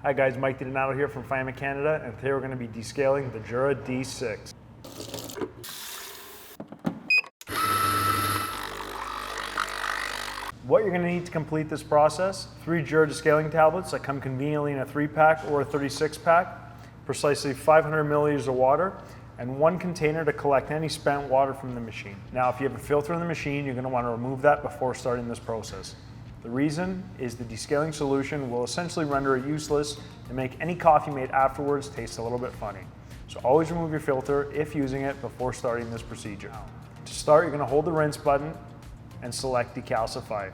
Hi guys, Mike Donato here from Fiaima Canada, and today we're going to be descaling the Jura D6. What you're going to need to complete this process: 3 Jura descaling tablets that come conveniently in a 3-pack or a 36-pack, precisely 500 milliliters of water, and 1 container to collect any spent water from the machine. Now, if you have a filter in the machine, you're going to want to remove that before starting this process. The reason is the descaling solution will essentially render it useless and make any coffee made afterwards taste a little bit funny. So always remove your filter if using it before starting this procedure. To start, you're going to hold the rinse button and select decalcify.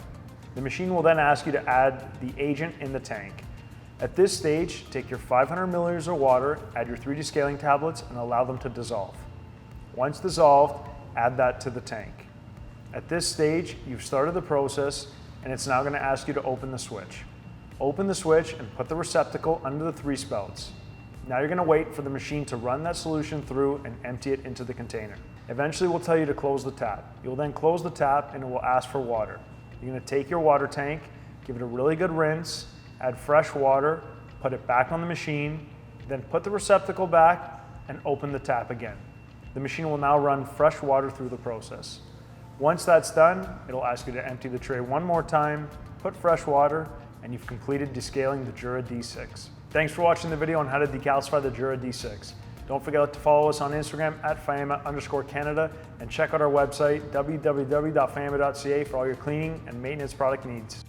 The machine will then ask you to add the agent in the tank. At this stage, take your 500 milliliters of water, add your 3 descaling tablets, and allow them to dissolve. Once dissolved, add that to the tank. At this stage, you've started the process, and it's now going to ask you to open the switch. Open the switch and put the receptacle under the 3 spouts. Now you're going to wait for the machine to run that solution through and empty it into the container. Eventually we'll tell you to close the tap. You'll then close the tap and it will ask for water. You're going to take your water tank, give it a really good rinse, add fresh water, put it back on the machine, then put the receptacle back and open the tap again. The machine will now run fresh water through the process. Once that's done, it'll ask you to empty the tray one more time, put fresh water, and you've completed descaling the Jura D6. Thanks for watching the video on how to decalcify the Jura D6. Don't forget to follow us on Instagram at Fiaima_Canada and check out our website www.fiaima.ca for all your cleaning and maintenance product needs.